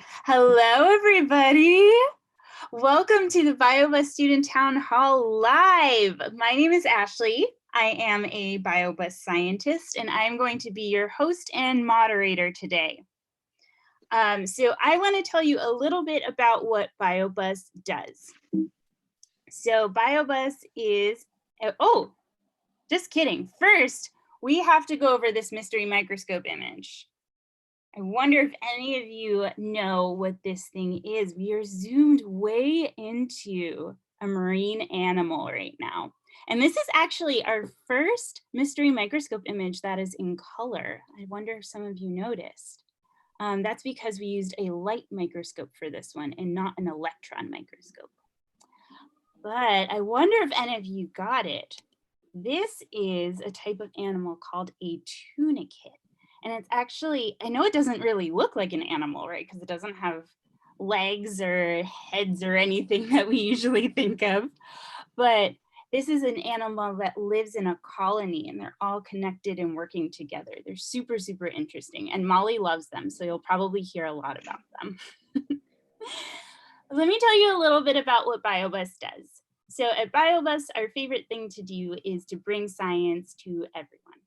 Hello, everybody. Welcome to the BioBus Student Town Hall Live. My name is Ashley. I am a BioBus scientist, and I'm going to be your host and moderator today. So I want to tell you a little bit about what BioBus does. So BioBus is, oh, just kidding. First, we have to go over this mystery microscope image. I wonder if any of you know what this thing is. We are zoomed way into a marine animal right now. And this is actually our first mystery microscope image that is in color. I wonder if some of you noticed. That's because we used a light microscope for this one and not an electron microscope. But I wonder if any of you got it. This is a type of animal called a tunicate. And it's actually, I know it doesn't really look like an animal, right? Because it doesn't have legs or heads or anything that we usually think of. But this is an animal that lives in a colony and they're all connected and working together. They're super, super interesting. And Molly loves them, so you'll probably hear a lot about them. Let me tell you a little bit about what BioBus does. So at BioBus, our favorite thing to do is to bring science to everyone.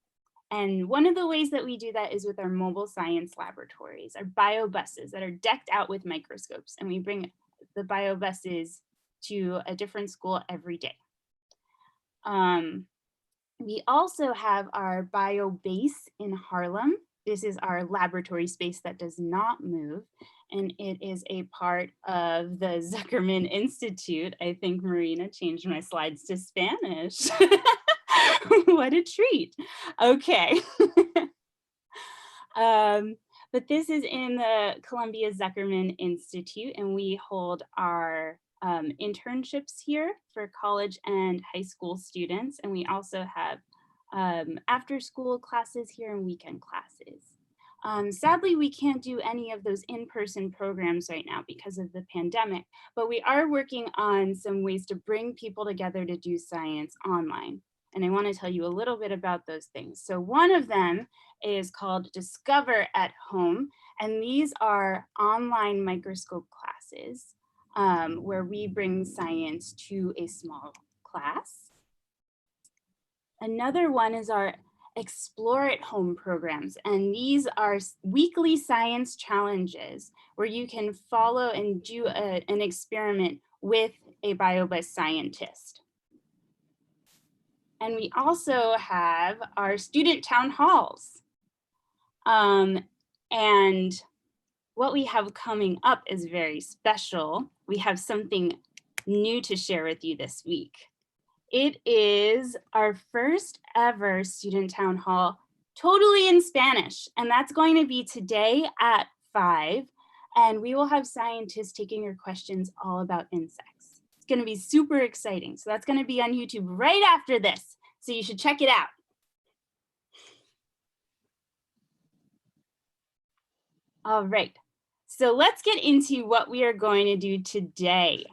And one of the ways that we do that is with our mobile science laboratories, our BioBuses that are decked out with microscopes. And we bring the BioBuses to a different school every day. We also have our BioBase in Harlem. This is our laboratory space that does not move, and it is a part of the Zuckerman Institute. I think Marina changed my slides to Spanish. What a treat. Okay. But this is in the Columbia Zuckerman Institute, and we hold our internships here for college and high school students. And we also have after school classes here and weekend classes. Sadly, we can't do any of those in-person programs right now because of the pandemic, but we are working on some ways to bring people together to do science online. And I want to tell you a little bit about those things. So one of them is called Discover at Home. And these are online microscope classes where we bring science to a small class. Another one is our Explore at Home programs. And these are weekly science challenges where you can follow and do an experiment with a BioBus scientist. And we also have our student town halls. And what we have coming up is very special. We have something new to share with you this week. It is our first ever student town hall, totally in Spanish. And that's going to be today at 5. And we will have scientists taking your questions all about insects. It's going to be super exciting. So that's going to be on YouTube right after this. So you should check it out. All right. So let's get into what we are going to do today.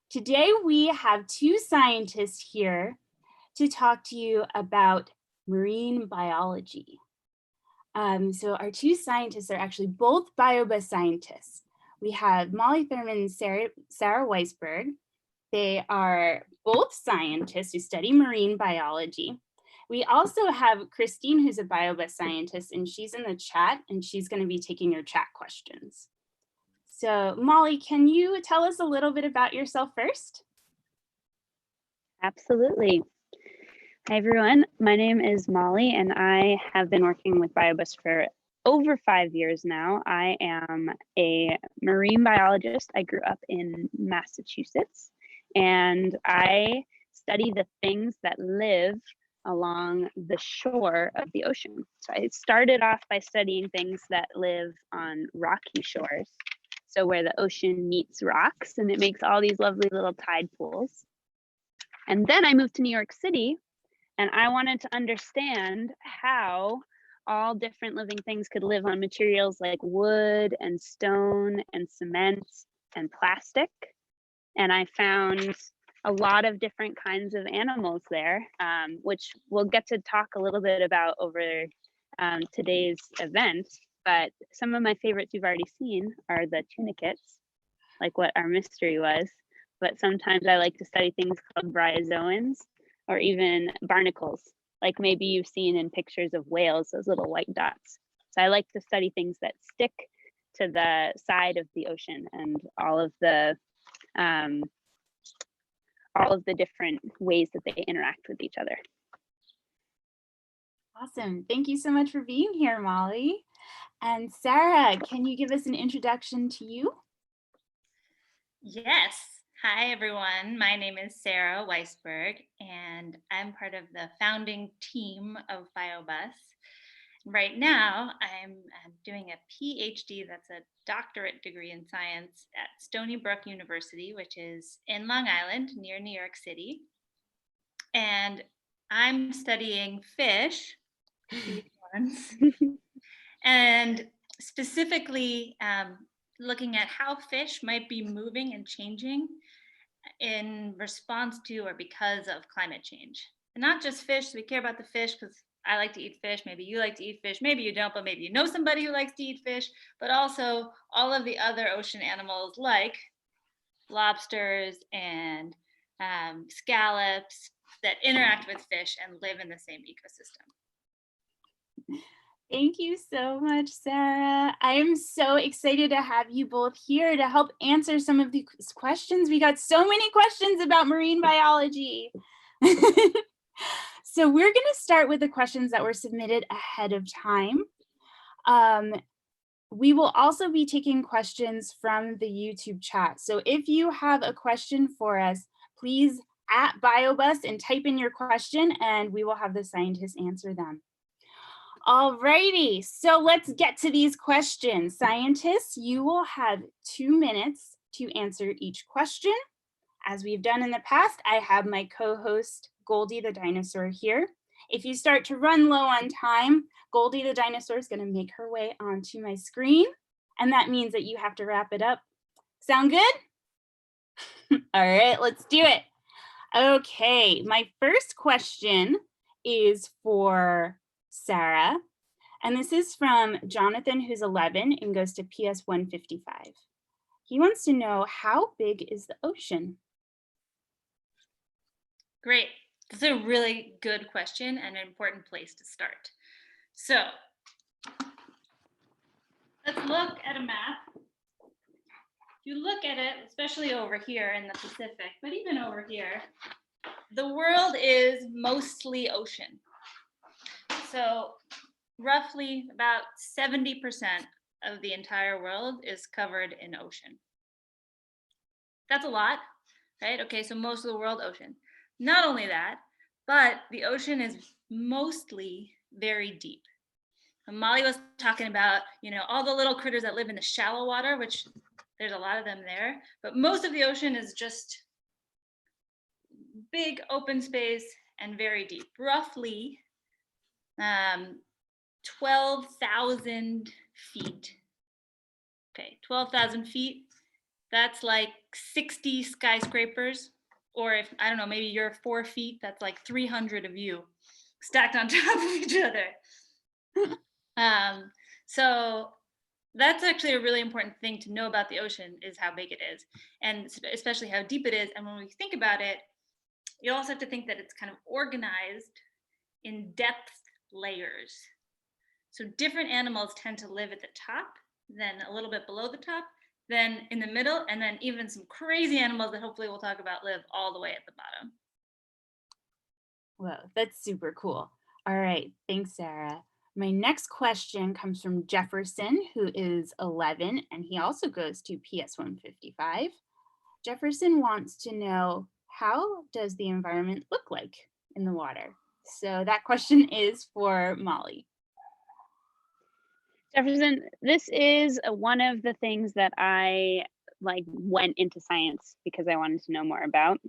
Today, we have 2 scientists here to talk to you about marine biology. So our 2 scientists are actually both BioBus scientists. We have Mollie Thurman and Sarah Weisberg. They are both scientists who study marine biology. We also have Christine, who's a BioBus scientist, and she's in the chat, and she's going to be taking your chat questions. So Mollie, can you tell us a little bit about yourself first? Absolutely. Hi, everyone. My name is Mollie, and I have been working with BioBus for over 5 years now. I am a marine biologist. I grew up in Massachusetts, and I study the things that live along the shore of the ocean. So I started off by studying things that live on rocky shores. So where the ocean meets rocks, and it makes all these lovely little tide pools. And then I moved to New York City, and I wanted to understand how all different living things could live on materials like wood and stone and cement and plastic. And I found a lot of different kinds of animals there, which we'll get to talk a little bit about over today's event. but some of my favorites you've already seen are the tunicates, like what our mystery was. But sometimes I like to study things called bryozoans or even barnacles, like maybe you've seen in pictures of whales, those little white dots. So I like to study things that stick to the side of the ocean and all of the different ways that they interact with each other. Awesome. Thank you so much for being here, Molly. And Sarah, can you give us an introduction to you? Yes. Hi, everyone. My name is Sarah Weisberg, and I'm part of the founding team of BioBus. Right now, I'm doing a PhD, that's a doctorate degree in science at Stony Brook University, which is in Long Island near New York City. And I'm studying fish, these ones, and specifically looking at how fish might be moving and changing in response to or because of climate change. And not just fish, we care about the fish because I like to eat fish, maybe you like to eat fish, maybe you don't, but maybe you know somebody who likes to eat fish, but also all of the other ocean animals like lobsters and scallops that interact with fish and live in the same ecosystem. Thank you so much, Sarah. I am so excited to have you both here to help answer some of these questions. We got so many questions about marine biology. So we're going to start with the questions that were submitted ahead of time. We will also be taking questions from the YouTube chat. So if you have a question for us, please at BioBus and type in your question and we will have the scientists answer them. Alrighty, so let's get to these questions. Scientists, you will have 2 minutes to answer each question. As we've done in the past, I have my co-host Goldie the dinosaur here. If you start to run low on time, Goldie the dinosaur is going to make her way onto my screen, and that means that you have to wrap it up. Sound good? All right, let's do it. Okay, my first question is for Sarah, and this is from Jonathan, who's 11 and goes to PS 155. He wants to know, how big is the ocean? Great. That's a really good question and an important place to start. So let's look at a map. If you look at it, especially over here in the Pacific, but even over here, the world is mostly ocean. So roughly about 70% of the entire world is covered in ocean. That's a lot, right? Okay, so most of the world ocean. Not only that, but the ocean is mostly very deep. And Molly was talking about, all the little critters that live in the shallow water, which there's a lot of them there, but most of the ocean is just big open space and very deep. Roughly 12,000 feet. Okay, 12,000 feet. That's like 60 skyscrapers. Or if, I don't know, maybe you're 4 feet, that's like 300 of you stacked on top of each other. So that's actually a really important thing to know about the ocean, is how big it is, and especially how deep it is. And when we think about it, you also have to think that it's kind of organized in depth layers. So different animals tend to live at the top, then a little bit below the top, then in the middle, and then even some crazy animals that hopefully we'll talk about live all the way at the bottom. Whoa, that's super cool. All right, thanks, Sarah. My next question comes from Jefferson, who is 11, and he also goes to PS 155. Jefferson wants to know, how does the environment look like in the water? So that question is for Molly. Jefferson, this is one of the things that I went into science because I wanted to know more about.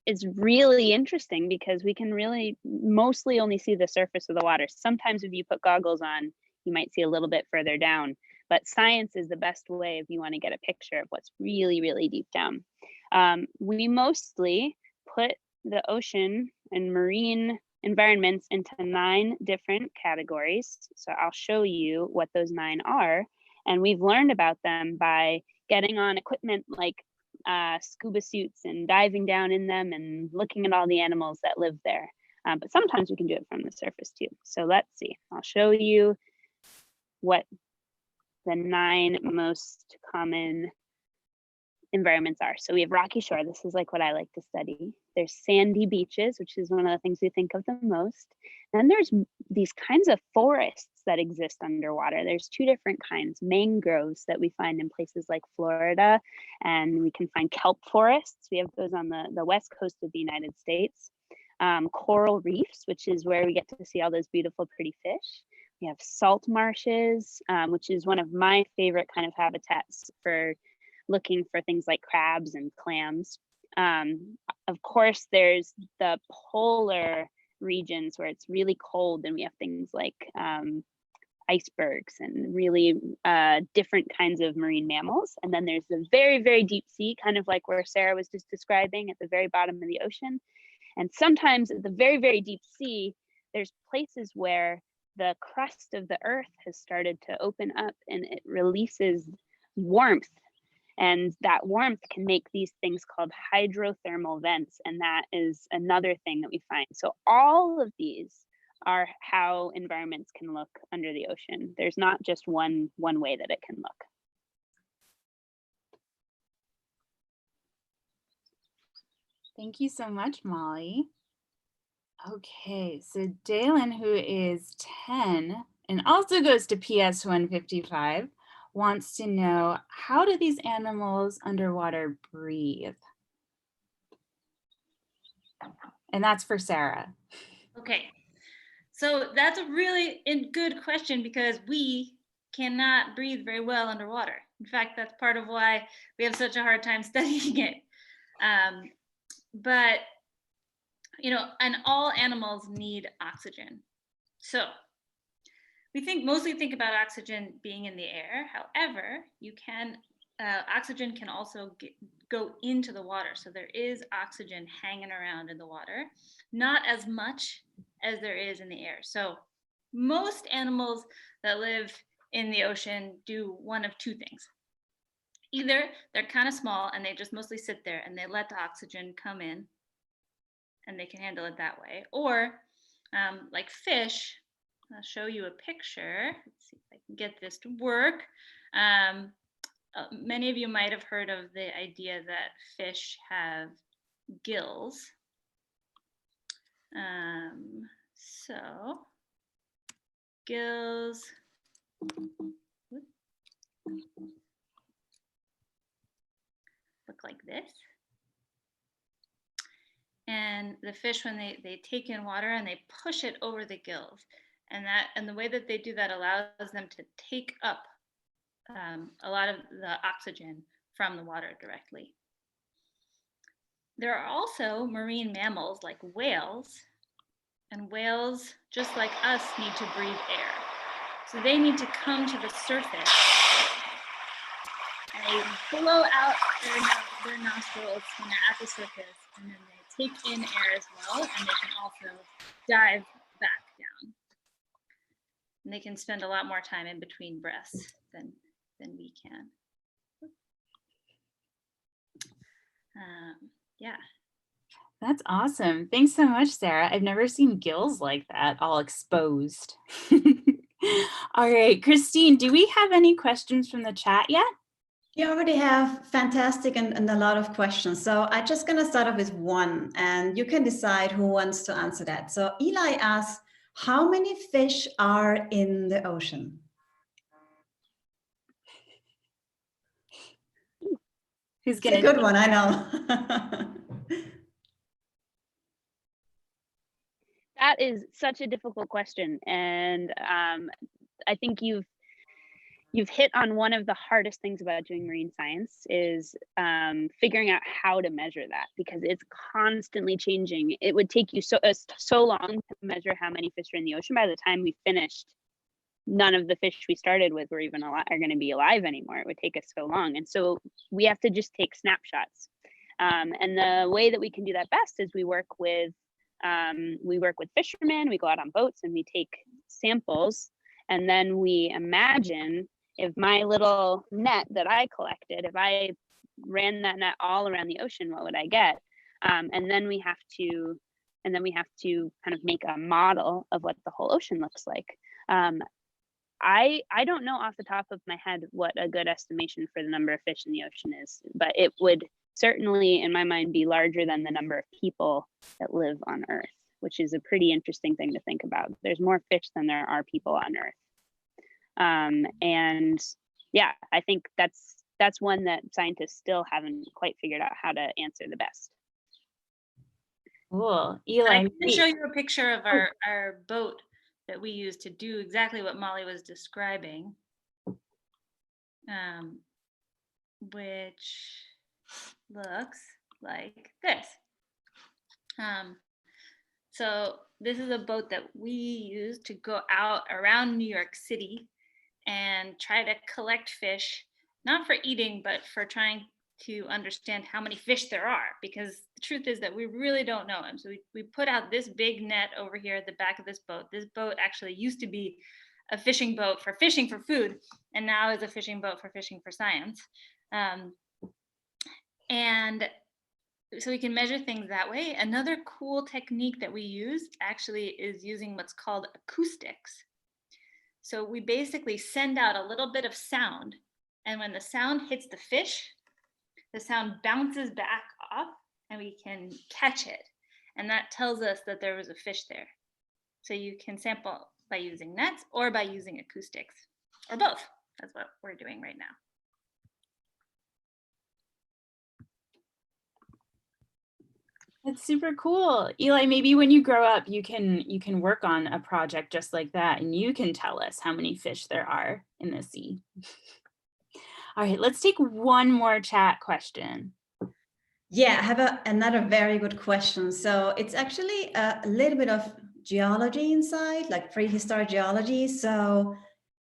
It's really interesting because we can really mostly only see the surface of the water. Sometimes if you put goggles on, you might see a little bit further down, but science is the best way if you want to get a picture of what's really, really deep down. We mostly put the ocean and marine environments into 9 different categories. So I'll show you what those 9 are. And we've learned about them by getting on equipment like scuba suits and diving down in them and looking at all the animals that live there. But sometimes we can do it from the surface too. So let's see, I'll show you what the 9 most common environments are. So we have rocky shore. This is like what I like to study. There's sandy beaches, which is one of the things we think of the most. Then there's these kinds of forests that exist underwater. There's 2 different kinds: mangroves that we find in places like Florida, and we can find kelp forests. We have those on the west coast of the United States. Coral reefs, which is where we get to see all those beautiful, pretty fish. We have salt marshes, which is one of my favorite kind of habitats for looking for things like crabs and clams. Of course, there's the polar regions where it's really cold, and we have things like icebergs and really different kinds of marine mammals. And then there's the very, very deep sea, kind of like where Sarah was just describing, at the very bottom of the ocean. And sometimes at the very, very deep sea, there's places where the crust of the earth has started to open up and it releases warmth. And that warmth can make these things called hydrothermal vents. And that is another thing that we find. So all of these are how environments can look under the ocean. There's not just one way that it can look. Thank you so much, Molly. Okay, so Dalen, who is 10 and also goes to PS 155, wants to know, how do these animals underwater breathe? And that's for Sarah. Okay, so that's a really good question, because we cannot breathe very well underwater. In fact, that's part of why we have such a hard time studying it. But, and all animals need oxygen. So we mostly think about oxygen being in the air. However, oxygen can also go into the water. So there is oxygen hanging around in the water, not as much as there is in the air. So most animals that live in the ocean do one of 2 things. Either they're kind of small and they just mostly sit there and they let the oxygen come in and they can handle it that way. Or like fish, I'll show you a picture. Let's see if I can get this to work. Many of you might have heard of the idea that fish have gills. So gills. Look like this. And the fish, when they take in water and they push it over the gills, and the way that they do that allows them to take up a lot of the oxygen from the water directly. There are also marine mammals like whales, and whales, just like us, need to breathe air. So they need to come to the surface and they blow out their nostrils when they're at the surface, and then they take in air as well, and they can also dive back down. And they can spend a lot more time in between breaths than we can. Yeah. That's awesome. Thanks so much, Sarah. I've never seen gills like that, all exposed. All right, Christine, do we have any questions from the chat yet? You already have fantastic and a lot of questions. So I'm just going to start off with one, and you can decide who wants to answer that. So Eli asks, how many fish are in the ocean? Who's going to? It's a good one, I know. That is such a difficult question. And I think you've hit on one of the hardest things about doing marine science is figuring out how to measure that, because it's constantly changing. It would take you so long to measure how many fish are in the ocean. By the time we finished, none of the fish we started with are going to be alive anymore. It would take us so long. And so we have to just take snapshots. And the way that we can do that best is we work with We work with fishermen, we go out on boats and we take samples, and then we imagine if my little net that I collected, if I ran that net all around the ocean, what would I get? And then we have to kind of make a model of what the whole ocean looks like. I don't know off the top of my head what a good estimation for the number of fish in the ocean is, but it would certainly, in my mind, be larger than the number of people that live on Earth, which is a pretty interesting thing to think about. There's more fish than there are people on Earth. And yeah, I think that's one that scientists still haven't quite figured out how to answer the best. Cool. Eli, I can show you a picture of our boat that we use to do exactly what Molly was describing, which looks like this. So this is a boat that we use to go out around New York City and try to collect fish, not for eating, but for trying to understand how many fish there are, because the truth is that we really don't know them. So we put out this big net over here at the back of this boat. This boat actually used to be a fishing boat for fishing for food, and now is a fishing boat for fishing for science. And so we can measure things that way. Another cool technique that we use actually is using what's called acoustics. So we basically send out a little bit of sound, and when the sound hits the fish, the sound bounces back off and we can catch it. And that tells us that there was a fish there. So you can sample by using nets or by using acoustics, or both. That's what we're doing right now. That's super cool. Eli, maybe when you grow up, you can work on a project just like that, and you can tell us how many fish there are in the sea. All right, let's take one more chat question. Yeah, I have another very good question. So it's actually a little bit of geology inside, like prehistoric geology. So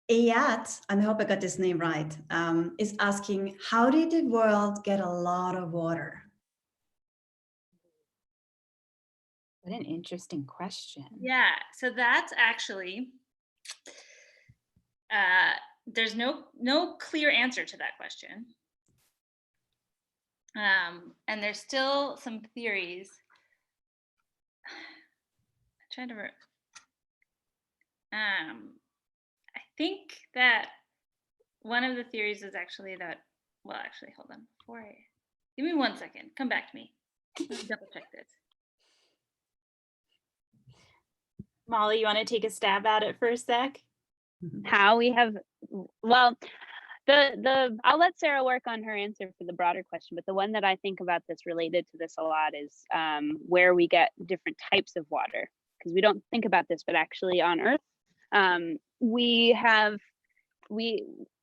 Ayat, and I hope I got this name right, is asking, how did the world get a lot of water? What an interesting question. Yeah, so that's actually, there's no clear answer to that question. And there's still some theories. I'm trying to, I think that one of the theories is actually that, well, actually, hold on, give me 1 second, come back to me. Let me double check this. Molly, you want to take a stab at it for a sec? How we have, well, I'll let Sarah work on her answer for the broader question, but the one that I think about that's related to this a lot is where we get different types of water, because we don't think about this, but actually on Earth, we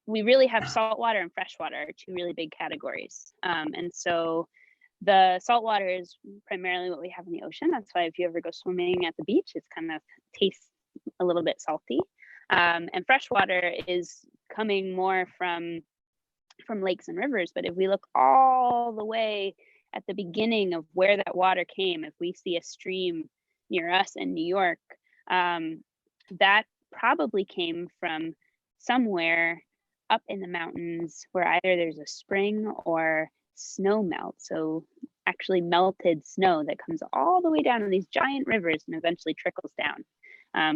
really have salt water and fresh water, two really big categories. And so the salt water is primarily what we have in the ocean. That's why if you ever go swimming at the beach, it's kind of tastes a little bit salty. And fresh water is coming more from lakes and rivers. But if we look all the way at the beginning of where that water came, if we see a stream near us in New York, that probably came from somewhere up in the mountains where either there's a spring or snow melt. So actually melted snow that comes all the way down to these giant rivers and eventually trickles down.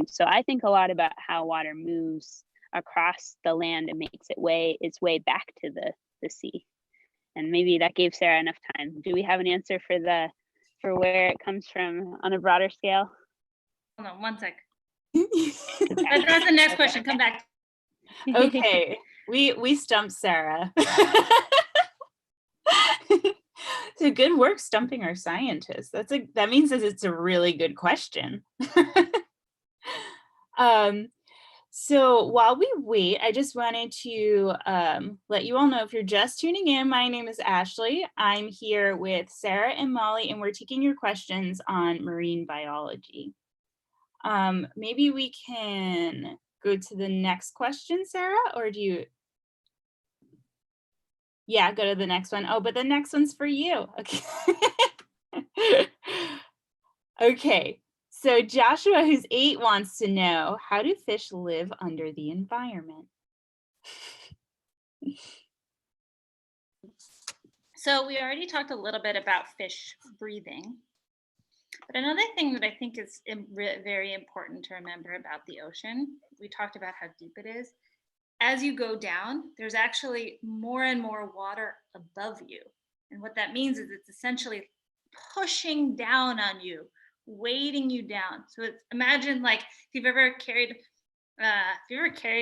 So I think a lot about how water moves across the land and makes its way back to the sea. And maybe that gave Sarah enough time. Do we have an answer for where it comes from on a broader scale? Hold on 1 sec. That's the next question. Come back. Okay, we stumped Sarah. So good work stumping our scientists. That means that it's a really good question. So while we wait, I just wanted to let you all know, if you're just tuning in, my name is Ashley. I'm here with Sarah and Molly, and we're taking your questions on marine biology. Maybe we can go to the next question, Sarah, or do you? Yeah, go to the next one. Oh, but the next one's for you. Okay. Okay, so Joshua, who's 8, wants to know, how do fish live under the environment? So we already talked a little bit about fish breathing. But another thing that I think is very important to remember about the ocean, we talked about how deep it is. As you go down, there's actually more and more water above you. And what that means is it's essentially pushing down on you, weighting you down. So imagine like if you've ever carried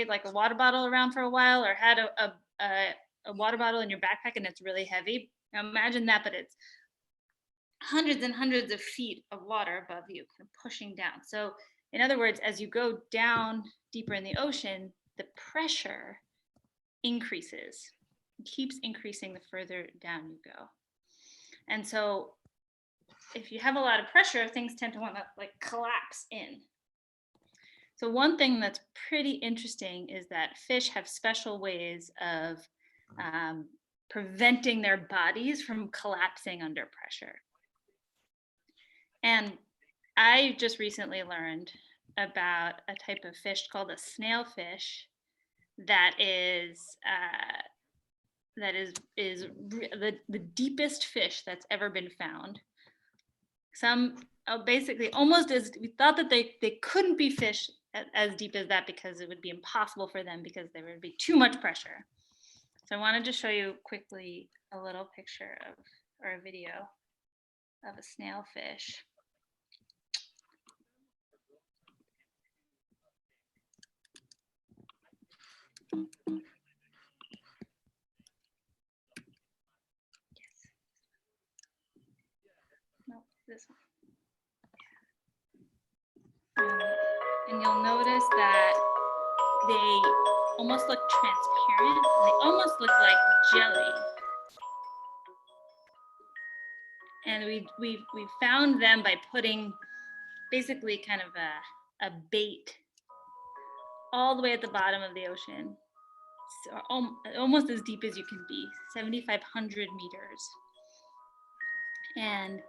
like a water bottle around for a while, or had a water bottle in your backpack and it's really heavy. Now imagine that, but it's hundreds and hundreds of feet of water above you, kind of pushing down. So in other words, as you go down deeper in the ocean, the pressure increases. It keeps increasing the further down you go. And so if you have a lot of pressure, things tend to want to like collapse in. So one thing that's pretty interesting is that fish have special ways of preventing their bodies from collapsing under pressure. And I just recently learned about a type of fish called a snailfish that is the deepest fish that's ever been found. Some basically almost as we thought that they couldn't be fish as deep as that because it would be impossible for them because there would be too much pressure. So I wanted to show you quickly a little picture of or a video of a snailfish. No, this one. And you'll notice that they almost look transparent. They almost look like jelly. And we found them by putting basically kind of a bait all the way at the bottom of the ocean, so almost as deep as you can be, 7,500 meters. And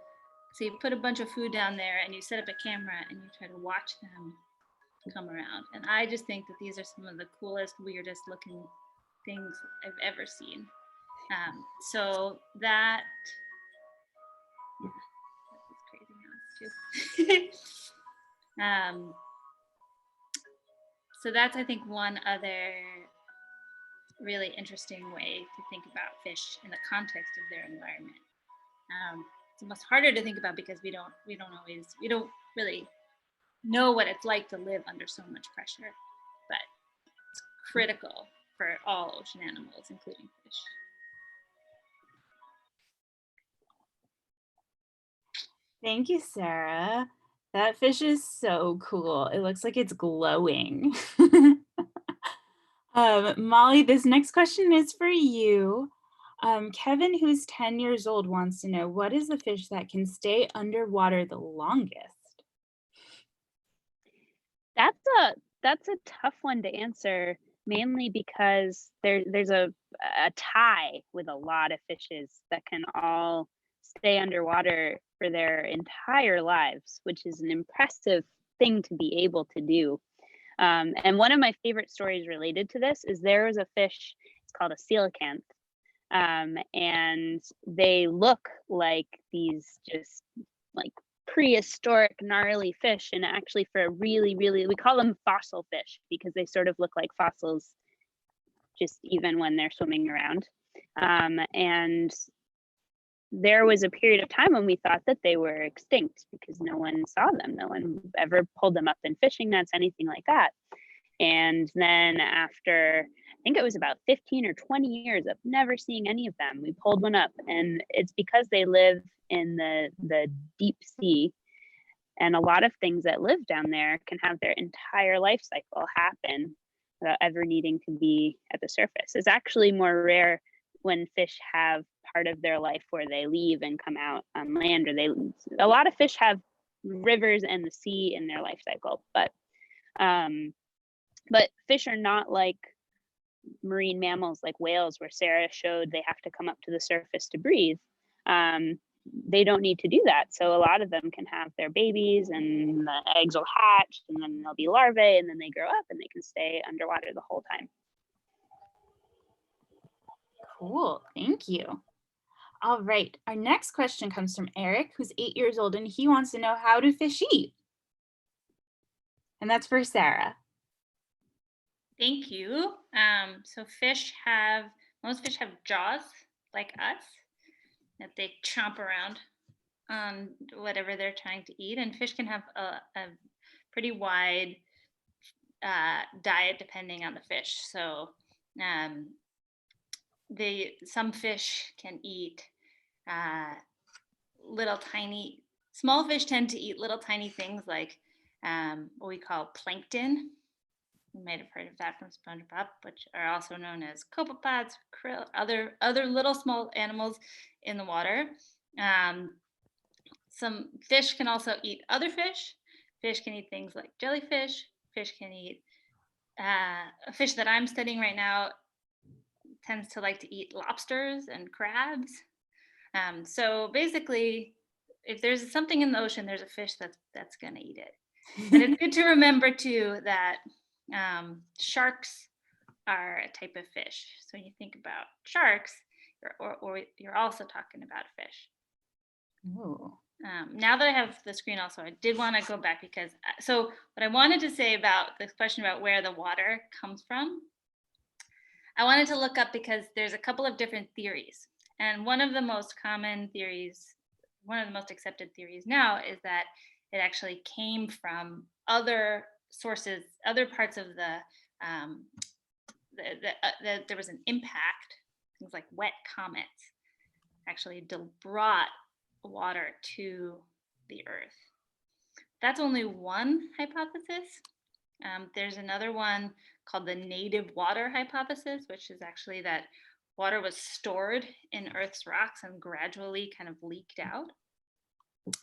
so you put a bunch of food down there and you set up a camera and you try to watch them come around. And I just think that these are some of the coolest, weirdest looking things I've ever seen. So that, yeah, this is crazy mouse too. So that's, I think, one other really interesting way to think about fish in the context of their environment. It's almost harder to think about because we don't really know what it's like to live under so much pressure, but it's critical for all ocean animals, including fish. Thank you, Sarah. That fish is so cool. It looks like it's glowing. Molly, this next question is for you. Kevin, who's 10 years old, wants to know, what is the fish that can stay underwater the longest? That's a tough one to answer, mainly because there's a tie with a lot of fishes that can all stay underwater for their entire lives, which is an impressive thing to be able to do. And one of my favorite stories related to this is there was a fish, it's called a coelacanth, and they look like these just like prehistoric gnarly fish, and actually for a really we call them fossil fish because they sort of look like fossils just even when they're swimming around. And there was a period of time when we thought that they were extinct because no one saw them, no one ever pulled them up in fishing nets, anything like that. And then after, I think it was about 15 or 20 years of never seeing any of them, we pulled one up, and it's because they live in the deep sea, and a lot of things that live down there can have their entire life cycle happen without ever needing to be at the surface. It's actually more rare when fish have part of their life where they leave and come out on land, or a lot of fish have rivers and the sea in their life cycle, but fish are not like marine mammals like whales, where Sarah showed they have to come up to the surface to breathe. they don't need to do that. So a lot of them can have their babies and the eggs will hatch and then they'll be larvae and then they grow up and they can stay underwater the whole time. Cool, thank you. All right, our next question comes from Eric, who's 8 years old, and he wants to know, how do fish eat? And that's for Sarah. Thank you. So most fish have jaws like us that they chomp around on whatever they're trying to eat. And fish can have a pretty wide diet depending on the fish. So some fish can eat small fish tend to eat little tiny things like what we call plankton. You might have heard of that from SpongeBob, which are also known as copepods, krill, other little small animals in the water. Some fish can also eat other fish. Fish can eat things like jellyfish. Fish can eat a fish that I'm studying right now tends to like to eat lobsters and crabs. So basically, if there's something in the ocean, there's a fish that's going to eat it. And it's good to remember too that sharks are a type of fish. So when you think about sharks, you're also talking about fish. Ooh. Now that I have the screen also, I did want to go back because, so what I wanted to say about this question about where the water comes from, I wanted to look up because there's a couple of different theories. And one of the most common theories, one of the most accepted theories now is that it actually came from other sources, other parts of there was an impact, things like wet comets actually brought water to the earth. That's only one hypothesis. There's another one called the native water hypothesis, which is actually that water was stored in Earth's rocks and gradually kind of leaked out.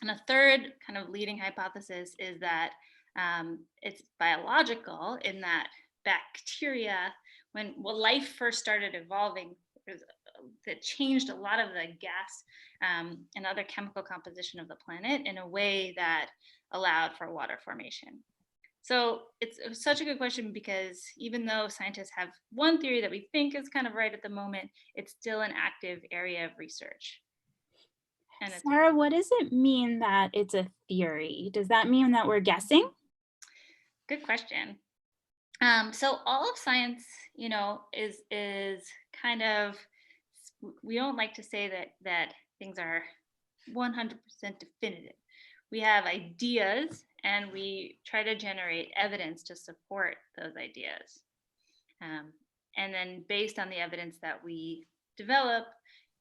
And a third kind of leading hypothesis is that it's biological, in that bacteria, when life first started evolving, that changed a lot of the gas and other chemical composition of the planet in a way that allowed for water formation. So it's such a good question because even though scientists have one theory that we think is kind of right at the moment, it's still an active area of research. And Sarah, what does it mean that it's a theory? Does that mean that we're guessing? Good question. So all of science, is kind of, we don't like to say that things are 100% definitive. We have ideas and we try to generate evidence to support those ideas. And then based on the evidence that we develop,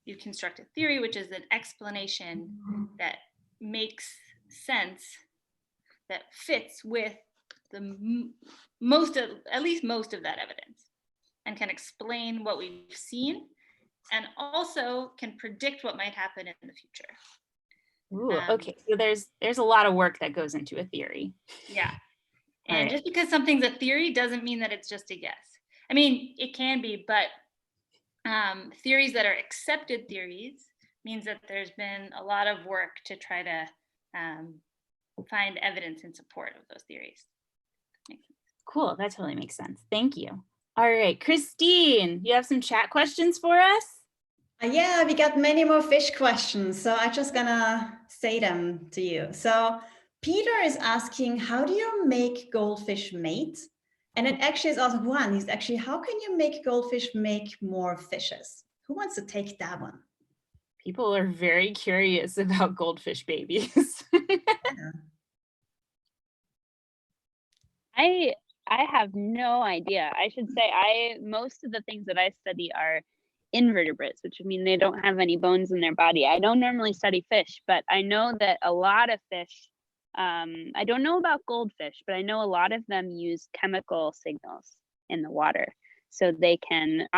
you construct a theory, which is an explanation that makes sense, that fits with at least most of that evidence, and can explain what we've seen, and also can predict what might happen in the future. Ooh, okay, so there's a lot of work that goes into a theory. Yeah, and just because something's a theory doesn't mean that it's just a guess. I mean, it can be, but theories that are accepted theories means that there's been a lot of work to try to find evidence in support of those theories. Cool, that totally makes sense. Thank you. All right, Christine, you have some chat questions for us? Yeah, we got many more fish questions, so I'm just gonna say them to you. So Peter is asking, how do you make goldfish mate? And it actually is also one. He's actually, how can you make goldfish make more fishes? Who wants to take that one? People are very curious about goldfish babies. Yeah. I have no idea. I should say most of the things that I study are invertebrates, which mean they don't have any bones in their body. I don't normally study fish, but I know that a lot of fish, I don't know about goldfish, but I know a lot of them use chemical signals in the water. So they can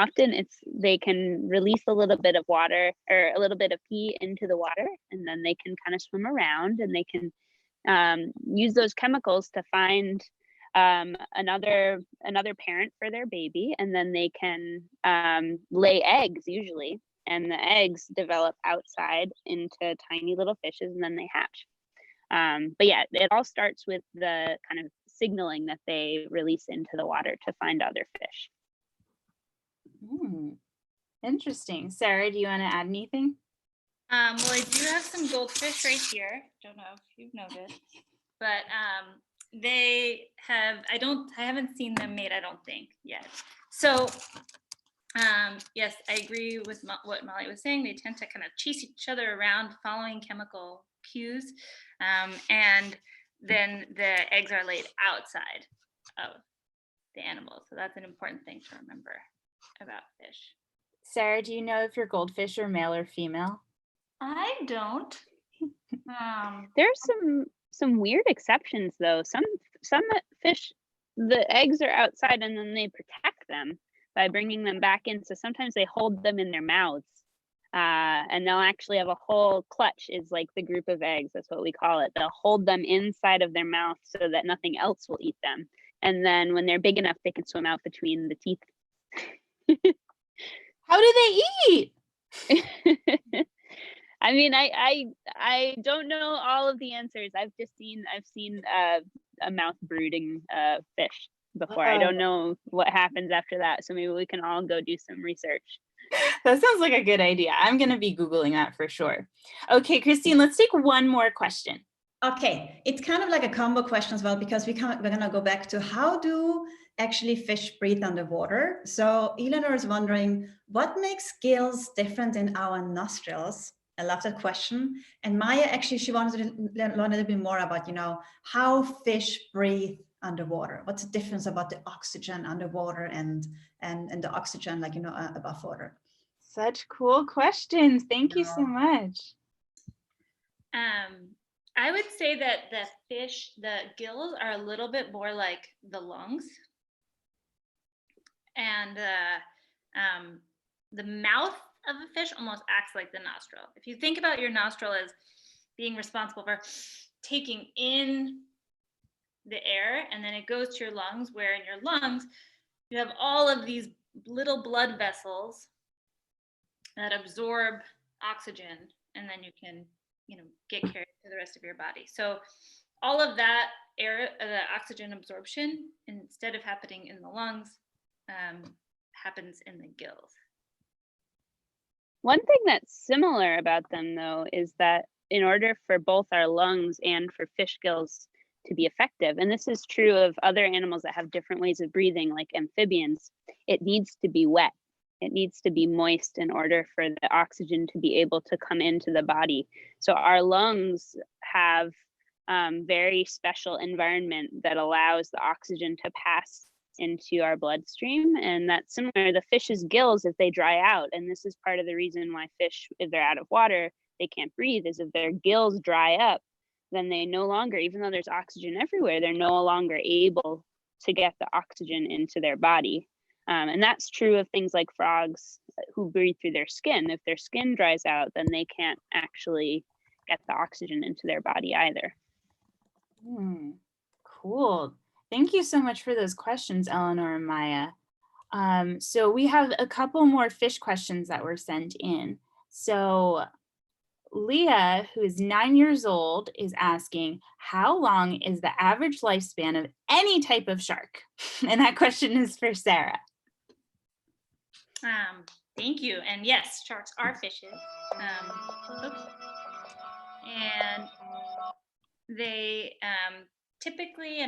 release a little bit of water or a little bit of pee into the water, and then they can kind of swim around and they can use those chemicals to find another parent for their baby, and then they can lay eggs usually, and the eggs develop outside into tiny little fishes, and then they hatch. But yeah, it all starts with the kind of signaling that they release into the water to find other fish. Interesting. Sarah, do you want to add anything? Well, I do have some goldfish right here. Don't know if you've noticed, but they have. I haven't seen them made. I don't think yet. So, yes, I agree with what Molly was saying. They tend to kind of chase each other around, following chemical cues, and then the eggs are laid outside of the animal. So that's an important thing to remember about fish. Sarah, do you know if your goldfish are male or female? I don't. There's some weird exceptions though. Some fish, the eggs are outside and then they protect them by bringing them back in. So sometimes they hold them in their mouths, and they'll actually have a whole clutch is like the group of eggs. That's what we call it. They'll hold them inside of their mouth so that nothing else will eat them. And then when they're big enough, they can swim out between the teeth. How do they eat? I mean, I don't know all of the answers. I've seen a mouth brooding fish before. I don't know what happens after that. So maybe we can all go do some research. That sounds like a good idea. I'm going to be Googling that for sure. Okay, Christine, let's take one more question. Okay, it's kind of like a combo question as well, because we're going to go back to how do actually fish breathe underwater. So Eleanor is wondering, what makes gills different in our nostrils? I love that question. And Maya, actually, she wanted to learn a little bit more about, how fish breathe underwater. What's the difference about the oxygen underwater and the oxygen, above water? Such cool questions. Thank you so much. I would say that the gills are a little bit more like the lungs, and the mouth of a fish almost acts like the nostril. If you think about your nostril as being responsible for taking in the air, and then it goes to your lungs, where in your lungs you have all of these little blood vessels that absorb oxygen, and then you can get carried to the rest of your body. So all of that air, the oxygen absorption, instead of happening in the lungs, happens in the gills. One thing that's similar about them, though, is that in order for both our lungs and for fish gills to be effective, and this is true of other animals that have different ways of breathing, like amphibians, it needs to be wet. It needs to be moist in order for the oxygen to be able to come into the body. So our lungs have very special environment that allows the oxygen to pass into our bloodstream. And that's similar. The fish's gills, if they dry out, and this is part of the reason why fish, if they're out of water, they can't breathe, is if their gills dry up, then they no longer, even though there's oxygen everywhere, they're no longer able to get the oxygen into their body. And that's true of things like frogs who breathe through their skin. If their skin dries out, then they can't actually get the oxygen into their body either. Cool. Thank you so much for those questions, Eleanor and Maya. So we have a couple more fish questions that were sent in. So Leah, who is 9 years old, is asking, how long is the average lifespan of any type of shark? And that question is for Sarah. Thank you. And yes, sharks are fishes. And they typically,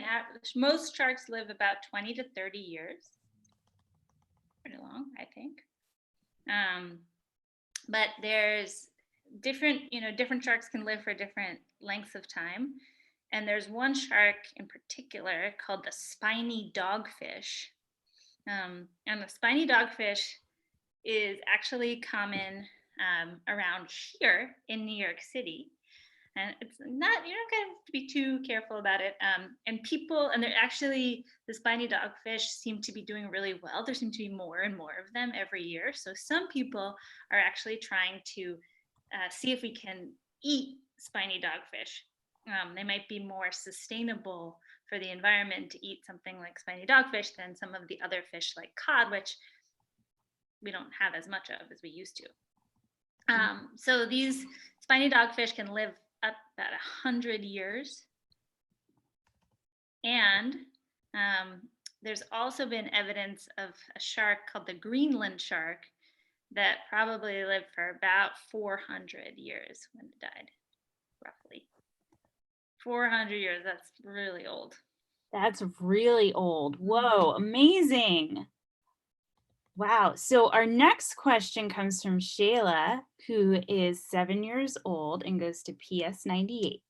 most sharks live about 20 to 30 years. Pretty long, I think. But there's different sharks can live for different lengths of time. And there's one shark in particular called the spiny dogfish. And the spiny dogfish is actually common around here in New York City. And it's not, you don't have to be too careful about it. And they're actually, the spiny dogfish seem to be doing really well. There seem to be more and more of them every year. So some people are actually trying to see if we can eat spiny dogfish. They might be more sustainable for the environment to eat something like spiny dogfish than some of the other fish like cod, which we don't have as much of as we used to. So these spiny dogfish can live up about 100 years. And there's also been evidence of a shark called the Greenland shark that probably lived for about 400 years when it died, roughly. 400 years, that's really old. That's really old. Whoa, amazing. Wow. So our next question comes from Shayla, who is 7 years old and goes to PS 98.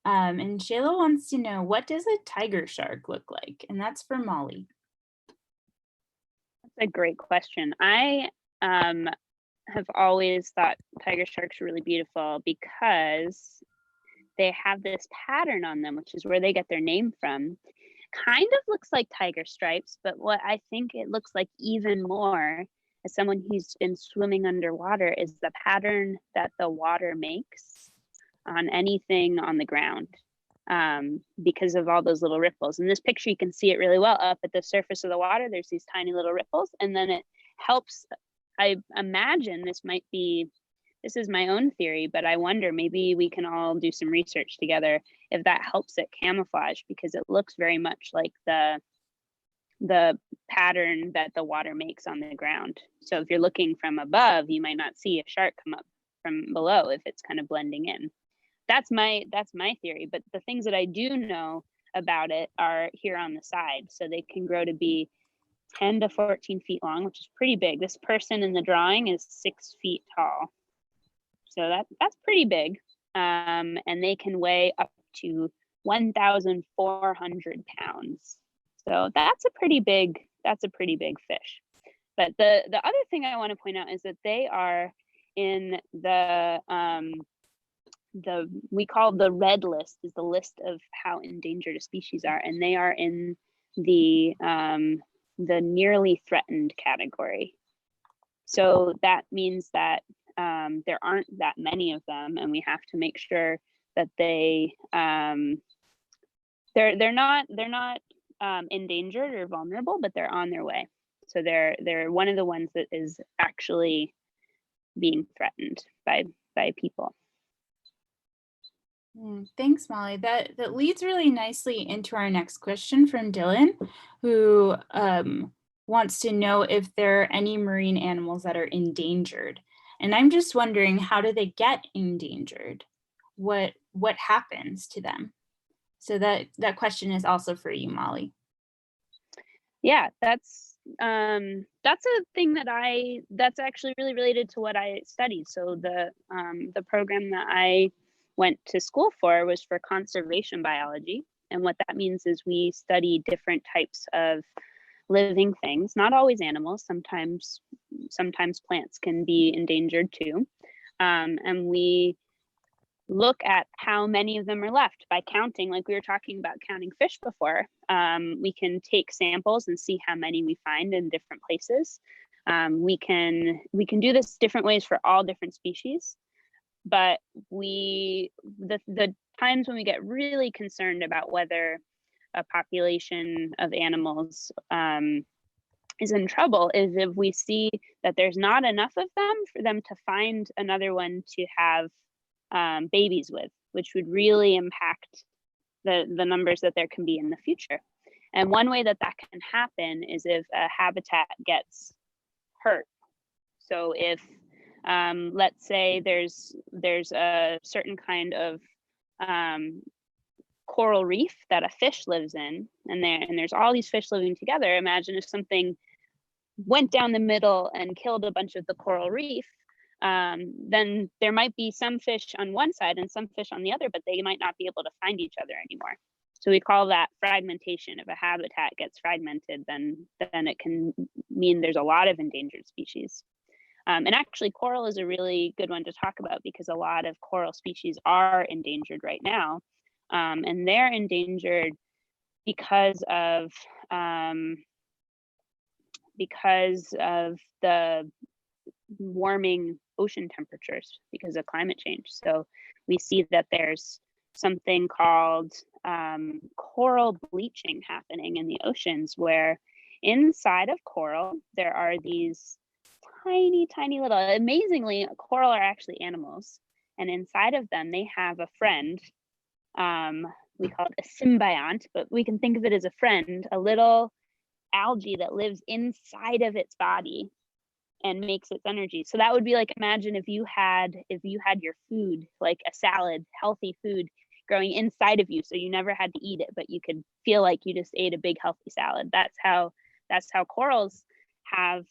And Shayla wants to know, what does a tiger shark look like? And that's for Mollie. That's a great question. I have always thought tiger sharks are really beautiful because they have this pattern on them, which is where they get their name from. Kind of looks like tiger stripes, but what I think it looks like even more, as someone who's been swimming underwater, is the pattern that the water makes on anything on the ground, because of all those little ripples. In this picture, you can see it really well. Up at the surface of the water, there's these tiny little ripples, and then it helps. I imagine this is my own theory, but I wonder, maybe we can all do some research together if that helps it camouflage, because it looks very much like the pattern that the water makes on the ground. So if you're looking from above, you might not see a shark come up from below if it's kind of blending in. That's my theory, but the things that I do know about it are here on the side. So they can grow to be 10 to 14 feet long, which is pretty big. This person in the drawing is 6 feet tall. So that's pretty big. And they can weigh up to 1,400 pounds. So that's a pretty big fish. But the other thing I want to point out is that they are in we call the red list, is the list of how endangered a species are, and they are in the nearly threatened category. So that means that there aren't that many of them, and we have to make sure that they're not endangered or vulnerable, but they're on their way. So they're one of the ones that is actually being threatened by people. Thanks, Mollie. That leads really nicely into our next question from Dylan, who wants to know if there are any marine animals that are endangered. And I'm just wondering, how do they get endangered? What happens to them? So that question is also for you, Mollie. Yeah, that's a thing that's actually really related to what I studied. So the program that I went to school for was for conservation biology. And what that means is we study different types of living things, not always animals, sometimes plants can be endangered too. And we look at how many of them are left by counting, like we were talking about counting fish before. We can take samples and see how many we find in different places. We can do this different ways for all different species, but the times when we get really concerned about whether a population of animals is in trouble is if we see that there's not enough of them for them to find another one to have babies with, which would really impact the numbers that there can be in the future. And one way that can happen is if a habitat gets hurt. So if let's say there's a certain kind of coral reef that a fish lives in, and there's all these fish living together. Imagine if something went down the middle and killed a bunch of the coral reef. Then there might be some fish on one side and some fish on the other, but they might not be able to find each other anymore. So we call that fragmentation. If a habitat gets fragmented, then it can mean there's a lot of endangered species. And actually, coral is a really good one to talk about because a lot of coral species are endangered right now. And they're endangered because of the warming ocean temperatures because of climate change. So we see that there's something called coral bleaching happening in the oceans, where inside of coral there are these tiny, tiny little, amazingly, coral are actually animals. And inside of them, they have a friend. We call it a symbiont, but we can think of it as a friend, a little algae that lives inside of its body and makes its energy. So that would be like, imagine if you had your food, like a salad, healthy food growing inside of you, so you never had to eat it, but you could feel like you just ate a big healthy salad. That's how corals have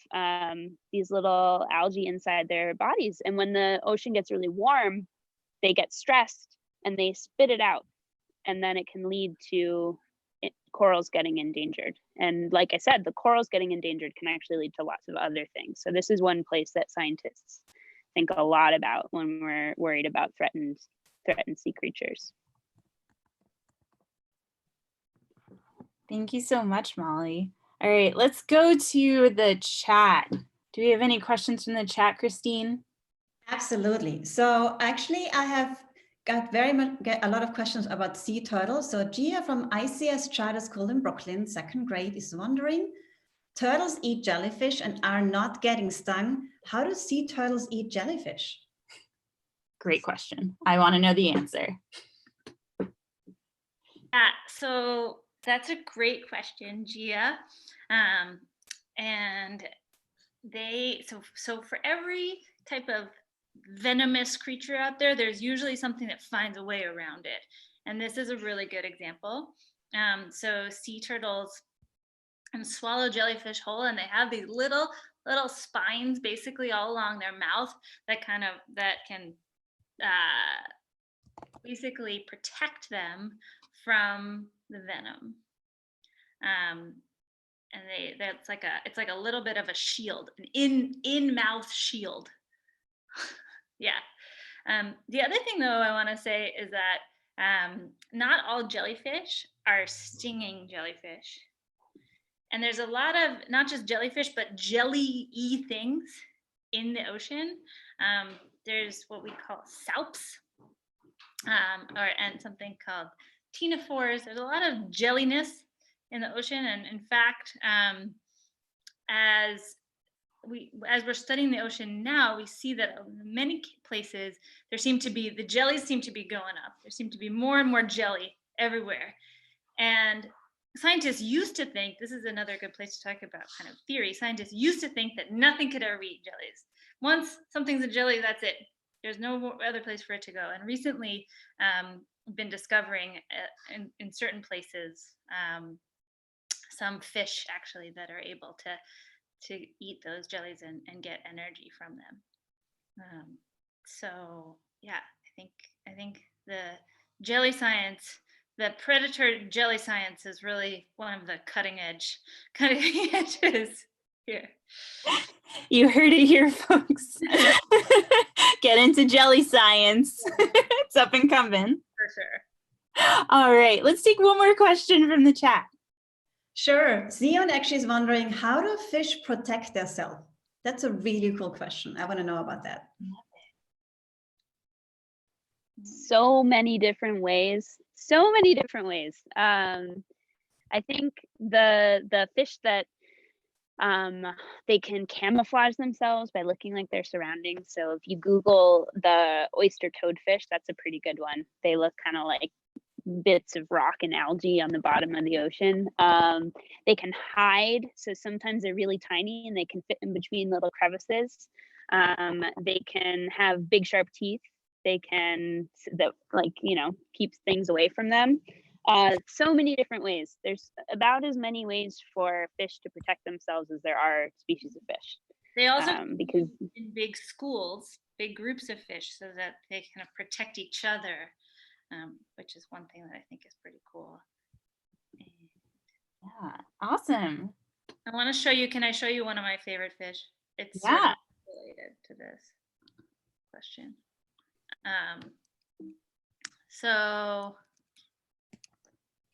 these little algae inside their bodies. And when the ocean gets really warm, they get stressed and they spit it out. And then it can lead to corals getting endangered. And like I said, the corals getting endangered can actually lead to lots of other things. So this is one place that scientists think a lot about when we're worried about threatened sea creatures. Thank you so much, Molly. All right, let's go to the chat. Do we have any questions from the chat, Christine? Absolutely. So actually, I have got a lot of questions about sea turtles. So Gia from ICS Charter School in Brooklyn, 2nd grade, is wondering, turtles eat jellyfish and are not getting stung. How do sea turtles eat jellyfish? Great question. I want to know the answer. So that's a great question, Gia. And so for every type of venomous creature out there, there's usually something that finds a way around it. And this is a really good example. So sea turtles swallow jellyfish whole, and they have these little spines basically all along their mouth that can basically protect them from the venom. And it's like a little bit of a shield, an in-mouth shield. Yeah. The other thing, though, I want to say is that not all jellyfish are stinging jellyfish. And there's a lot of not just jellyfish, but jelly-y things in the ocean. There's what we call salps, and something called ctenophores. There's a lot of jelliness in the ocean, and in fact, as we're studying the ocean now, we see that in many places the jellies seem to be going up. There seem to be more and more jelly everywhere, and scientists used to think, this is another good place to talk about kind of theory. Scientists used to think that nothing could ever eat jellies. Once something's a jelly, that's it. There's no other place for it to go. And recently, been discovering in certain places some fish actually that are able to eat those jellies and get energy from them. So yeah, I think the jelly science, the predator jelly science, is really one of the cutting edges here. You heard it here, folks. Get into jelly science. It's up and coming. For sure. All right, let's take one more question from the chat. Sure. Zion actually is wondering, how do fish protect themselves? That's a really cool question. I want to know about that. So many different ways. I think the fish that they can camouflage themselves by looking like their surroundings. So if you Google the oyster toadfish, that's a pretty good one. They look kind of like bits of rock and algae on the bottom of the ocean. They can hide, so sometimes they're really tiny and they can fit in between little crevices. They can have big sharp teeth. They can, keeps things away from them. So many different ways. There's about as many ways for fish to protect themselves as there are species of fish. They also because in big schools, big groups of fish, so that they kind of protect each other, which is one thing that I think is pretty cool. Yeah, awesome. I want to show you. Can I show you one of my favorite fish? It's sort of related to this question. So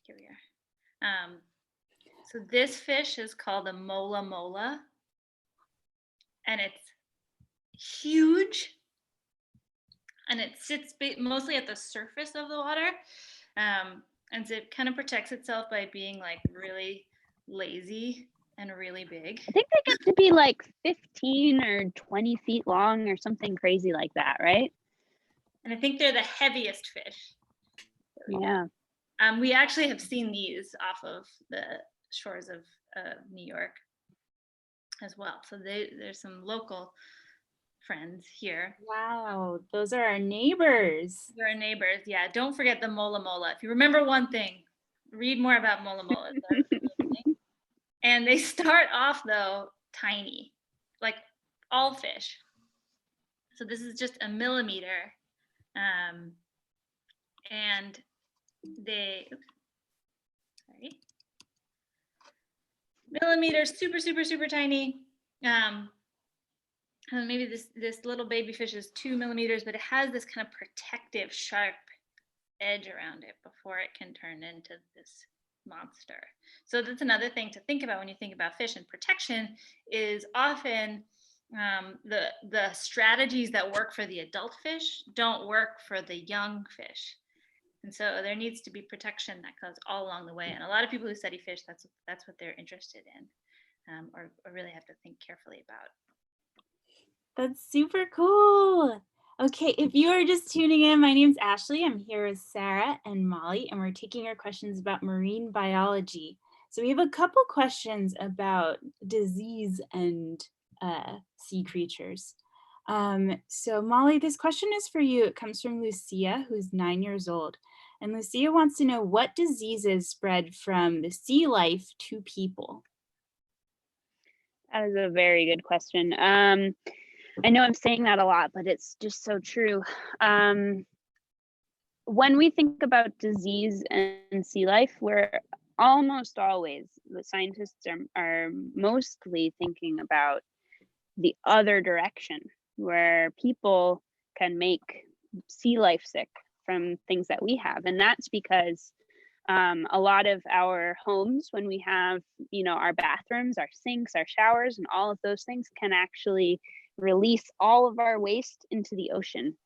here we are. So this fish is called a mola mola, and it's huge, and it sits mostly at the surface of the water, and so it kind of protects itself by being like really lazy and really big. I think they get to be like 15 or 20 feet long or something crazy like that, right? And I think they're the heaviest fish. Yeah. We actually have seen these off of the shores of New York as well. So there's some local friends here. Wow, those are our neighbors. They're our neighbors. Yeah, don't forget the mola mola. If you remember one thing, read more about mola mola. And they start off though tiny, like all fish. So this is just a millimeter, and they, millimeters, super, super, super tiny. And maybe this little baby fish is 2 millimeters, but it has this kind of protective, sharp edge around it before it can turn into this monster. So that's another thing to think about when you think about fish and protection is often the strategies that work for the adult fish don't work for the young fish. And so there needs to be protection that goes all along the way. And a lot of people who study fish, that's what they're interested in, or really have to think carefully about. That's super cool. Okay, if you are just tuning in, my name's Ashley. I'm here with Sarah and Molly, and we're taking our questions about marine biology. So we have a couple questions about disease and sea creatures. So Molly, this question is for you. It comes from Lucia, who's 9 years old. And Lucia wants to know what diseases spread from the sea life to people. That is a very good question. I know I'm saying that a lot, but it's just so true. When we think about disease and sea life, we're almost always, the scientists are mostly thinking about the other direction, where people can make sea life sick from things that we have. And that's because a lot of our homes, when we have, our bathrooms, our sinks, our showers, and all of those things can actually release all of our waste into the ocean.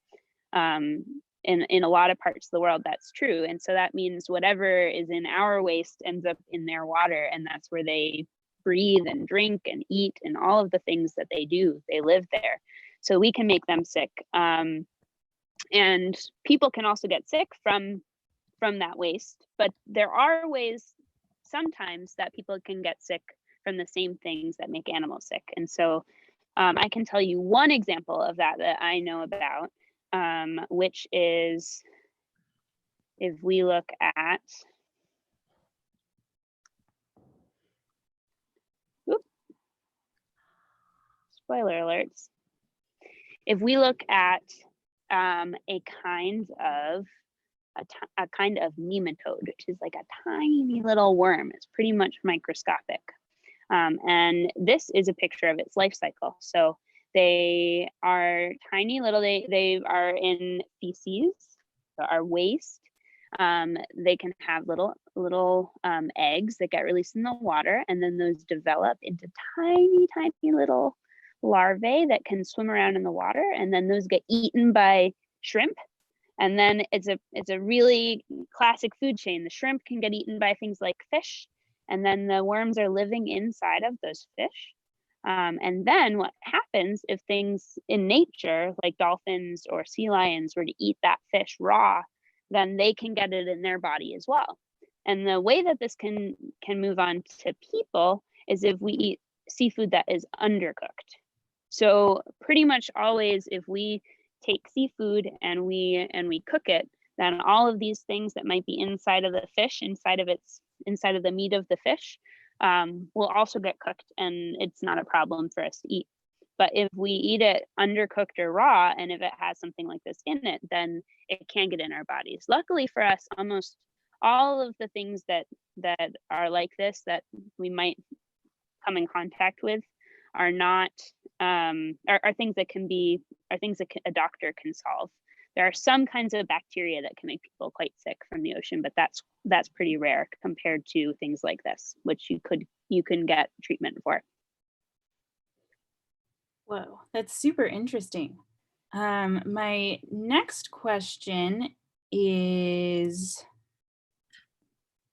In a lot of parts of the world, that's true. And so that means whatever is in our waste ends up in their water, and that's where they breathe and drink and eat and all of the things that they do. They live there. So we can make them sick. And people can also get sick from that waste, but there are ways sometimes that people can get sick from the same things that make animals sick. And so I can tell you one example of that I know about, which is if we look at, spoiler alerts, if we look at a kind of nematode, which is like a tiny little worm. It's pretty much microscopic. And this is a picture of its life cycle. So they are tiny little, they are in feces, our waste. They can have little eggs that get released in the water, and then those develop into tiny little larvae that can swim around in the water, and then those get eaten by shrimp. And then it's a really classic food chain. The shrimp can get eaten by things like fish, and then the worms are living inside of those fish. And then what happens if things in nature, like dolphins or sea lions, were to eat that fish raw, then they can get it in their body as well. And the way that this can move on to people is if we eat seafood that is undercooked. So pretty much always, if we take seafood and we cook it, then all of these things that might be inside of the fish, inside of the meat of the fish, will also get cooked, and it's not a problem for us to eat. But if we eat it undercooked or raw, and if it has something like this in it, then it can get in our bodies. Luckily for us, almost all of the things that are like this that we might come in contact with are not are things that a doctor can solve. There are some kinds of bacteria that can make people quite sick from the ocean, but that's pretty rare compared to things like this, which you can get treatment for. Whoa, that's super interesting. My next question is,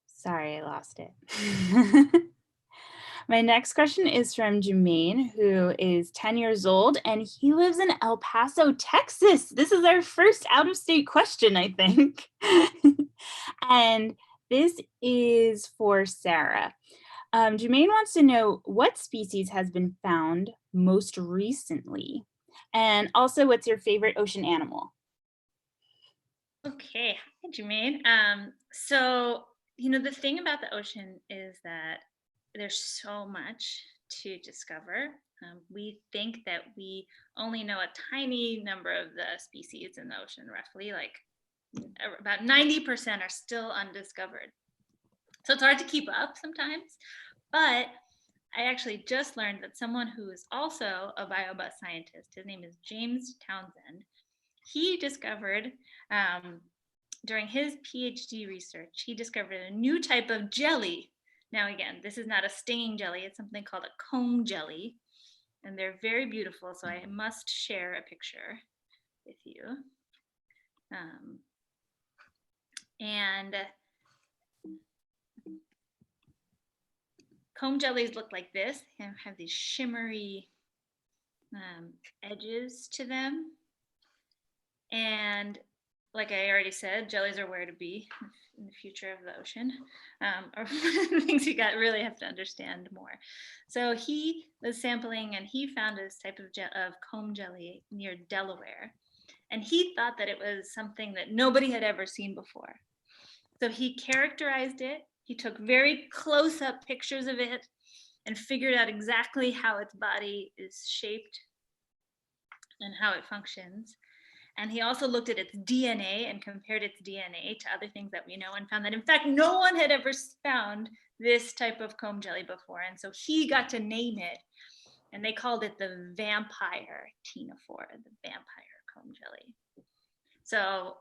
sorry, I lost it. My next question is from Jermaine, who is 10 years old, and he lives in El Paso, Texas. This is our first out-of-state question, I think. And this is for Sarah. Jermaine wants to know what species has been found most recently, and also what's your favorite ocean animal? Okay, hi Jermaine. So, the thing about the ocean is that there's so much to discover. We think that we only know a tiny number of the species in the ocean, roughly, like about 90% are still undiscovered. So it's hard to keep up sometimes, but I actually just learned that someone who is also a BioBus scientist, his name is James Townsend, he discovered during his PhD research, he discovered a new type of jelly. Now, again, this is not a stinging jelly, it's something called a comb jelly, and they're very beautiful, so I must share a picture with you. And comb jellies look like this. They have these shimmery edges to them. And like I already said, jellies are where to be in the future of the ocean, or things you really have to understand more. So he was sampling and he found this type of comb jelly near Delaware. And he thought that it was something that nobody had ever seen before. So he characterized it. He took very close-up pictures of it and figured out exactly how its body is shaped and how it functions. And he also looked at its DNA and compared its DNA to other things that we know and found that, in fact, no one had ever found this type of comb jelly before. And so he got to name it, and they called it the vampire ctenophore, the vampire comb jelly. So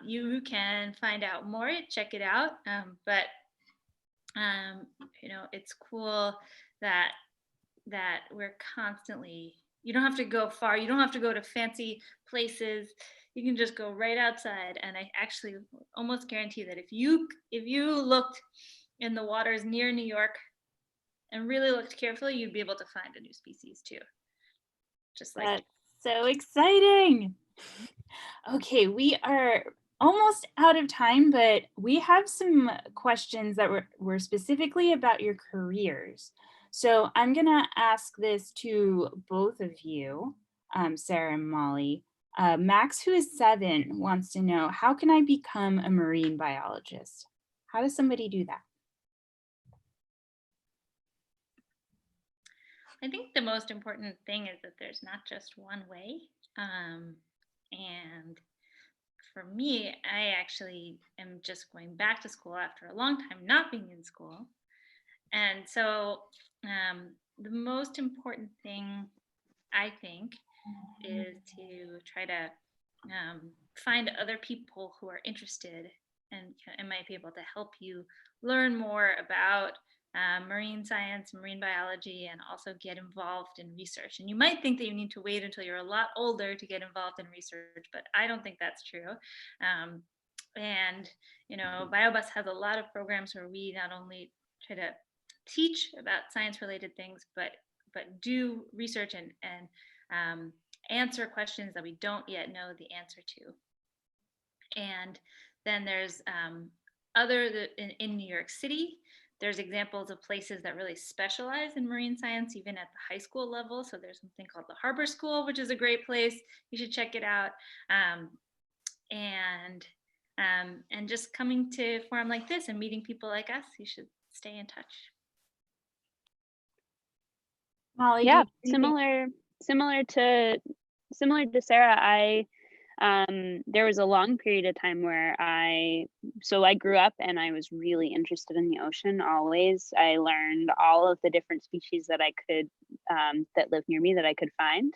you can find out more, check it out. But it's cool that we're constantly, you don't have to go far, you don't have to go to fancy places, you can just go right outside. And I actually almost guarantee that if you looked in the waters near New York and really looked carefully, you'd be able to find a new species too. Just like that's so exciting. Okay, we are almost out of time, but we have some questions that were specifically about your careers. So I'm gonna ask this to both of you, Sarah and Molly. Max, who is 7, wants to know, how can I become a marine biologist? How does somebody do that? I think the most important thing is that there's not just one way. And for me, I actually am just going back to school after a long time not being in school. And so the most important thing, I think, is to try to find other people who are interested and might be able to help you learn more about marine science, marine biology, and also get involved in research. And you might think that you need to wait until you're a lot older to get involved in research, but I don't think that's true. And BioBus has a lot of programs where we not only try to teach about science-related things, but do research and answer questions that we don't yet know the answer to. And then there's in New York City, there's examples of places that really specialize in marine science, even at the high school level. So there's something called the Harbor School, which is a great place. You should check it out. And just coming to a forum like this and meeting people like us, you should stay in touch. Molly, Yeah, similar to Sarah, there was a long period of time where I grew up and I was really interested in the ocean always. I learned all of the different species that I could, that live near me, that I could find.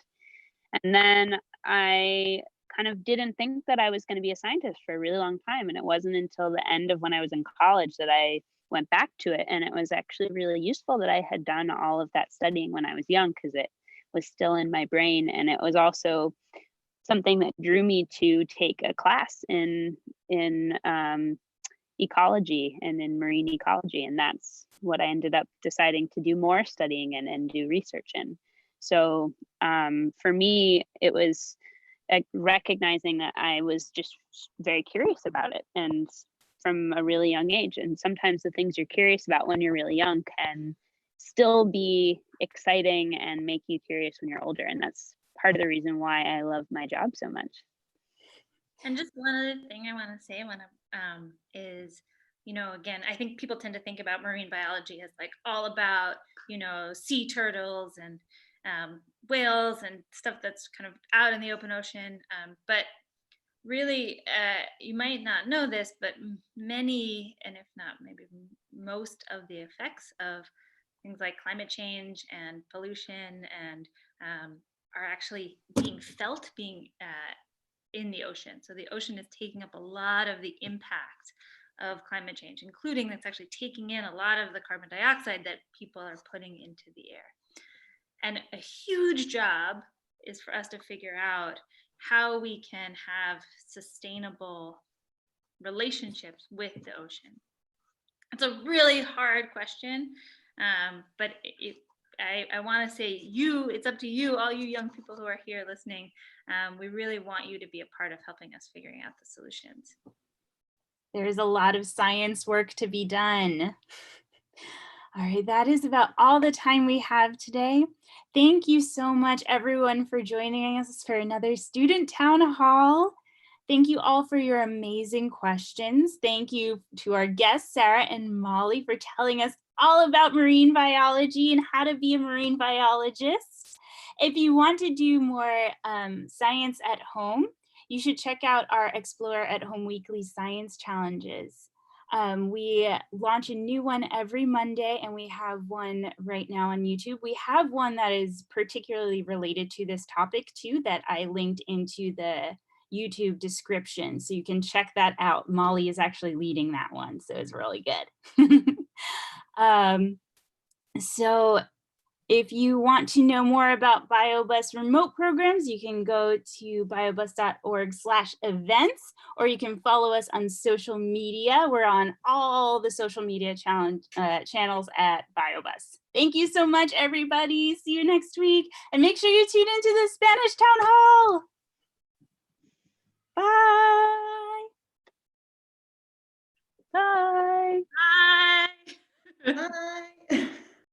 And then I kind of didn't think that I was going to be a scientist for a really long time. And it wasn't until the end of when I was in college that I went back to it. And it was actually really useful that I had done all of that studying when I was young, because it was still in my brain. And it was also something that drew me to take a class in ecology and in marine ecology. And that's what I ended up deciding to do more studying in and do research in. So for me, it was recognizing that I was just very curious about it, and from a really young age. And sometimes the things you're curious about when you're really young can still be exciting and make you curious when you're older. And that's part of the reason why I love my job so much. And just one other thing I want to say is, again, I think people tend to think about marine biology as like all about, sea turtles and whales and stuff that's kind of out in the open ocean. But really, you might not know this, but many, and if not maybe most of the effects of things like climate change and pollution and are actually being felt in the ocean. So the ocean is taking up a lot of the impact of climate change, including that's actually taking in a lot of the carbon dioxide that people are putting into the air. And a huge job is for us to figure out how we can have sustainable relationships with the ocean. It's a really hard question, but I want to say it's up to you, all you young people who are here listening. We really want you to be a part of helping us figuring out the solutions. There's a lot of science work to be done. All right, that is about all the time we have today. Thank you so much, everyone, for joining us for another Student Town Hall. Thank you all for your amazing questions. Thank you to our guests, Sarah and Molly, for telling us all about marine biology and how to be a marine biologist. If you want to do more science at home, you should check out our Explore at Home weekly science challenges. We launch a new one every Monday, and we have one right now on YouTube. We have one that is particularly related to this topic too, that I linked into the YouTube description, so you can check that out. Molly is actually leading that one, so it's really good. So if you want to know more about BioBus remote programs, you can go to biobus.org/events, or you can follow us on social media. We're on all the social media channels at BioBus. Thank you so much, everybody. See you next week. And make sure you tune into the Spanish Town Hall. Bye.